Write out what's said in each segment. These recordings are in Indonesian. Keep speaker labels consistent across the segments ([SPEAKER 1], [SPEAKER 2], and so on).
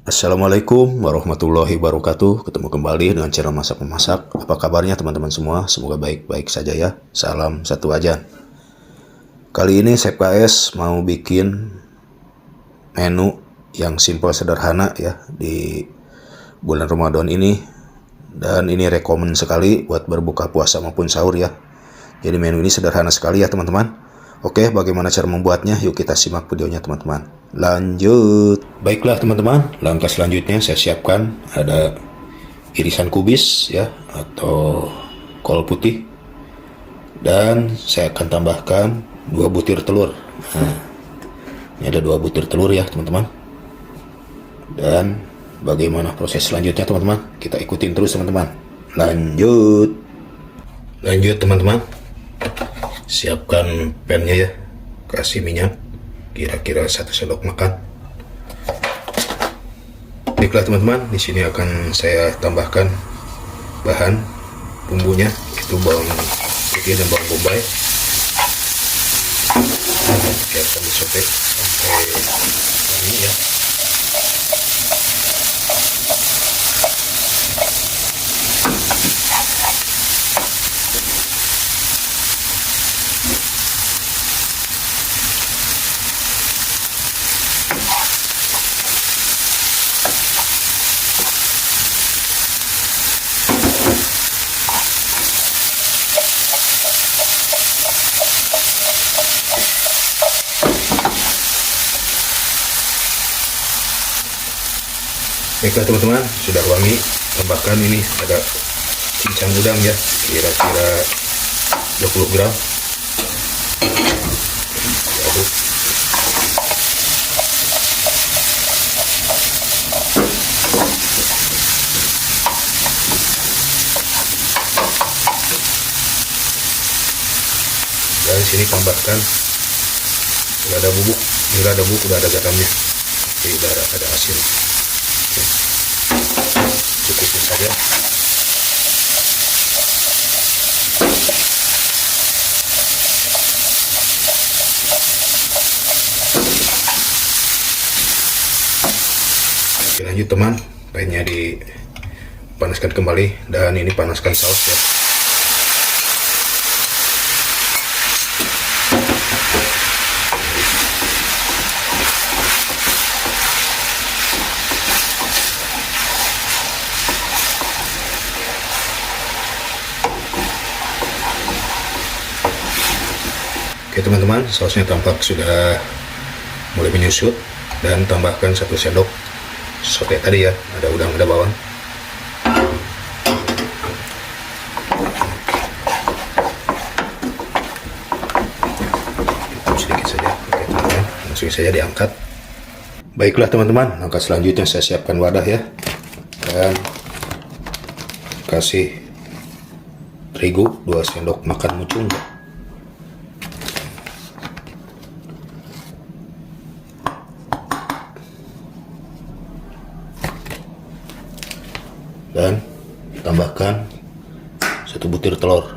[SPEAKER 1] Assalamualaikum warahmatullahi wabarakatuh. Ketemu kembali dengan channel Masak Memasak. Apa kabarnya teman-teman semua? Semoga baik-baik saja ya. Salam satu aja. Kali ini Chef KS mau bikin menu yang simple sederhana ya di bulan Ramadan ini. Dan ini rekomen sekali buat berbuka puasa maupun sahur ya. Jadi menu ini sederhana sekali ya teman-teman. Oke, bagaimana cara membuatnya? Yuk kita simak videonya teman-teman. Lanjut. Baiklah teman-teman, langkah selanjutnya saya siapkan ada irisan kubis ya atau kol putih. Dan saya akan tambahkan 2 butir telur. Nah, ini ada 2 butir telur ya teman-teman. Dan bagaimana proses selanjutnya teman-teman? Kita ikutin terus teman-teman. Lanjut. Lanjut teman-teman. Siapkan pannya ya, kasih minyak kira-kira 1 sendok makan. Baiklah teman-teman, di sini akan saya tambahkan bahan bumbunya, itu bawang putih dan bawang bombay. Biarkan disotek sampai wangi ya. Baiklah teman-teman, sudah wangi. Tambahkan ini ada cincang udang ya, kira-kira 20 gram. Aduk. Dan di sini tambahkan sudah ada bubuk, sudah ada bubuk, sudah ada garamnya, jadi sudah ada asin. Cukupnya saja. Oke, lanjut teman, pannya dipanaskan kembali dan ini panaskan saus ya. Oke teman-teman, sausnya tampak sudah mulai menyusut dan tambahkan 1 sendok sote tadi ya, ada udang, ada bawang. Sedikit saja. Oke teman-teman, langsung saja diangkat. Baiklah teman-teman, langkah selanjutnya saya siapkan wadah ya, dan kasih terigu 2 sendok makan muncung. Dan tambahkan 1 butir telur.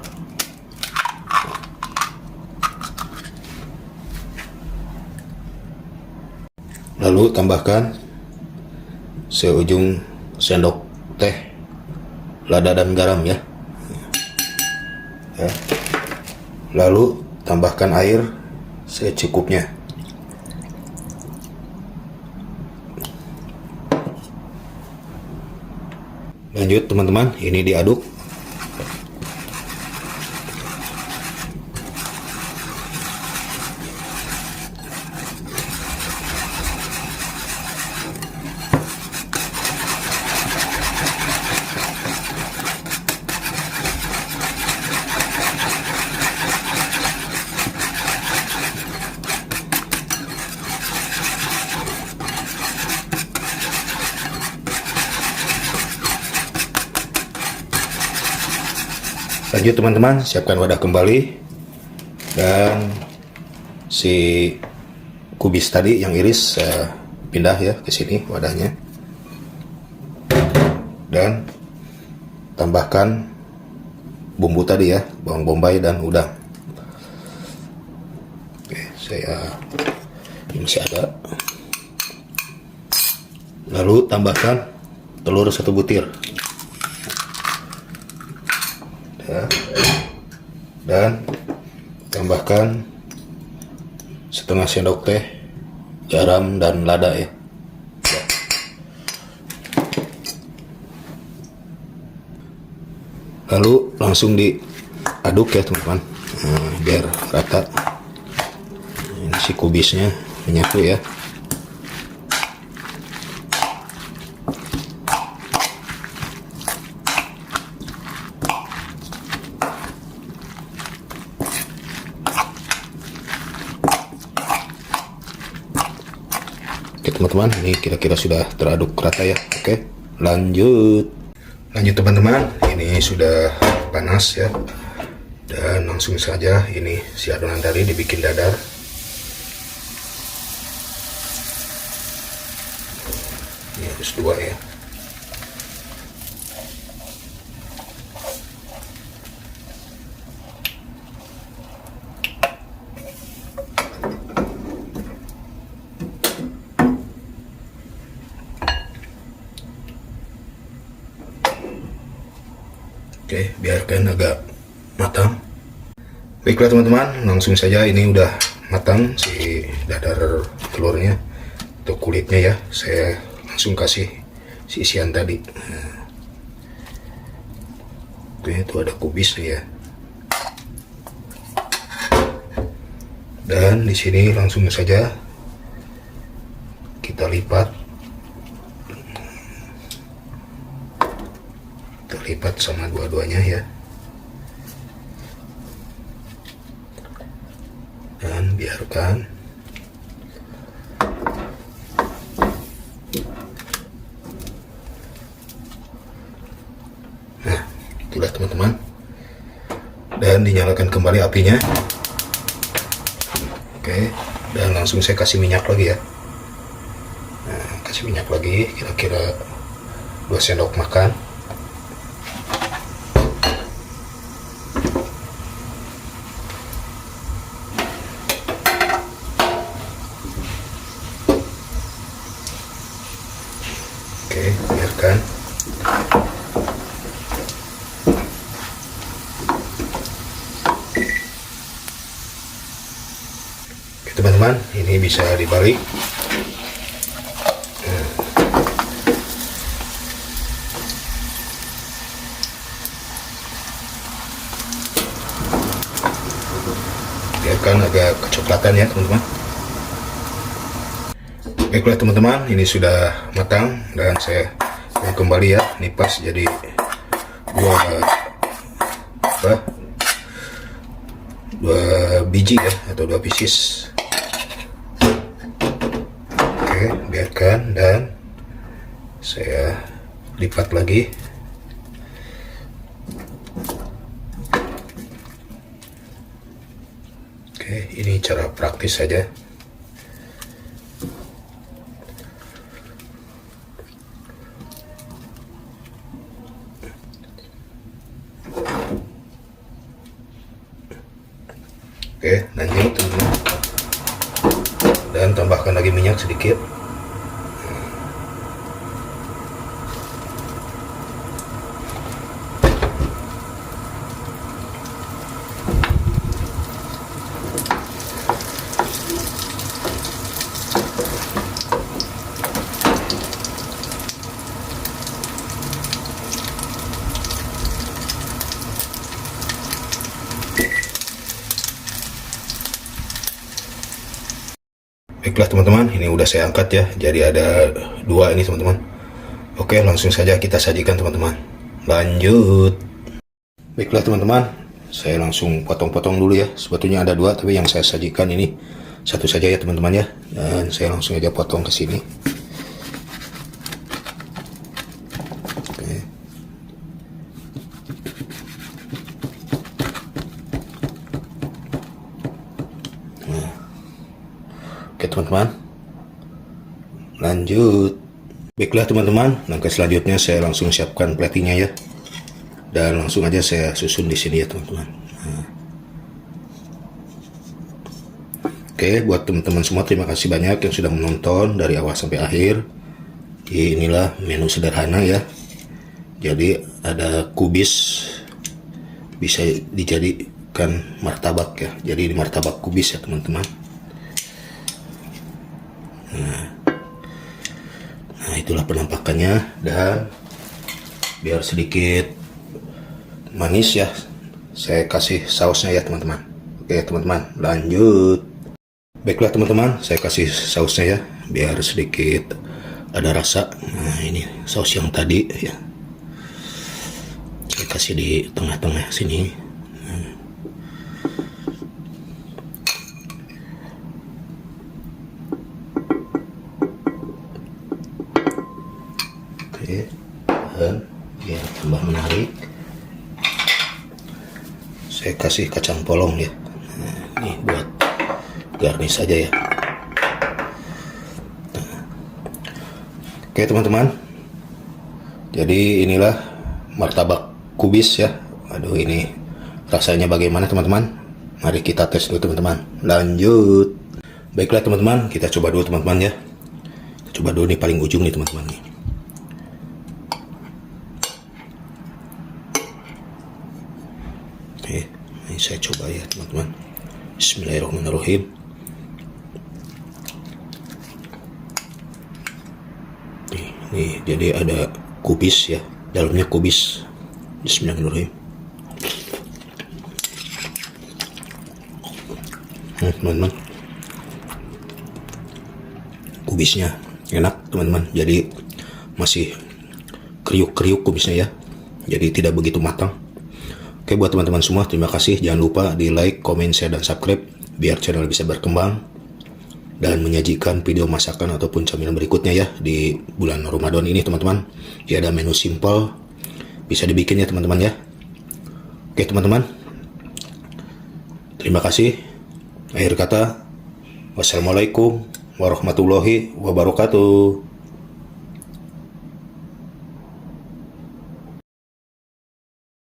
[SPEAKER 1] Lalu tambahkan seujung sendok teh lada dan garam ya. Lalu tambahkan air secukupnya. Lanjut teman-teman, ini diaduk. Lanjut teman-teman, siapkan wadah kembali dan si kubis tadi yang iris saya pindah ya ke sini wadahnya, dan tambahkan bumbu tadi ya, bawang bombay dan udang. Oke, saya ini masih ada. Lalu tambahkan telur 1 butir. Ya. Dan tambahkan setengah sendok teh garam dan lada ya. Lalu langsung diaduk ya teman-teman, biar rata. Ini si kubisnya menyatu ya. Oke teman-teman, ini kira-kira sudah teraduk rata ya. Oke, lanjut teman-teman, ini sudah panas ya, dan langsung saja ini si adonan tadi dibikin dadar. Ini harus 2 ya. Oke, biarkan agak matang. Baiklah teman-teman, langsung saja ini udah matang si dadar telurnya atau kulitnya ya. Saya langsung kasih si isian tadi. Oke, itu ada kubisnya ya. Dan di sini langsung saja kita lipat. Lipat sama dua-duanya ya, dan biarkan nah itulah teman-teman, dan dinyalakan kembali apinya. Oke, dan langsung saya kasih minyak lagi ya. Nah, kasih minyak lagi kira-kira 2 sendok makan. Oke, biarkan. Oke teman-teman, ini bisa dibalik. Biarkan agak kecoklatan ya teman-teman. Baiklah teman-teman, ini sudah matang dan saya kembali ya. Ini pas jadi 2 biji ya, atau 2 pieces. Oke, biarkan, dan saya lipat lagi. Oke, ini cara praktis saja. Oke, lanjut teman-teman, dan tambahkan lagi minyak sedikit. Baiklah teman-teman, ini udah saya angkat ya, jadi ada 2 ini teman-teman. Oke, langsung saja kita sajikan teman-teman. Lanjut. Baiklah teman-teman, saya langsung potong-potong dulu ya. Sebetulnya ada 2, tapi yang saya sajikan ini 1 saja ya teman-teman ya. Dan saya langsung aja potong ke sini. Oke. Nah. Oke teman-teman, lanjut. Baiklah teman-teman, langkah selanjutnya saya langsung siapkan platingnya ya, dan langsung aja saya susun di sini ya teman-teman. Nah. Oke, buat teman-teman semua terima kasih banyak yang sudah menonton dari awal sampai akhir, Jadi inilah menu sederhana ya. Jadi ada kubis, bisa dijadikan martabak ya. Jadi ini martabak kubis ya teman-teman. Nah itulah penampakannya, dan biar sedikit manis ya, saya kasih sausnya ya teman-teman. Oke teman-teman, lanjut. Baiklah teman-teman, saya kasih sausnya ya, biar sedikit ada rasa. Nah ini saus yang tadi ya, saya kasih di tengah-tengah sini. Oke, dan biar tambah menarik, saya kasih kacang polong ya. Nah, ini buat garnish saja ya. Oke teman-teman, jadi inilah martabak kubis ya. Aduh, ini rasanya bagaimana teman-teman? Mari kita tes dulu teman-teman. Lanjut. Baiklah teman-teman, kita coba dulu teman-teman ya. Kita coba dulu nih paling ujung nih teman-teman nih. Oke, ini saya coba ya teman-teman. Bismillahirrahmanirrahim. Nih, jadi ada kubis ya, dalamnya kubis. Bismillahirrahmanirrahim. Teman-teman, kubisnya enak teman-teman, jadi masih kriuk-kriuk kubisnya ya, jadi tidak begitu matang. Oke, buat teman-teman semua, terima kasih. Jangan lupa di like, comment, share, dan subscribe biar channel bisa berkembang dan menyajikan video masakan ataupun camilan berikutnya ya di bulan Ramadan ini teman-teman. Ya, ada menu simple, bisa dibikin ya teman-teman ya. Oke teman-teman, terima kasih. Akhir kata, wassalamualaikum warahmatullahi wabarakatuh.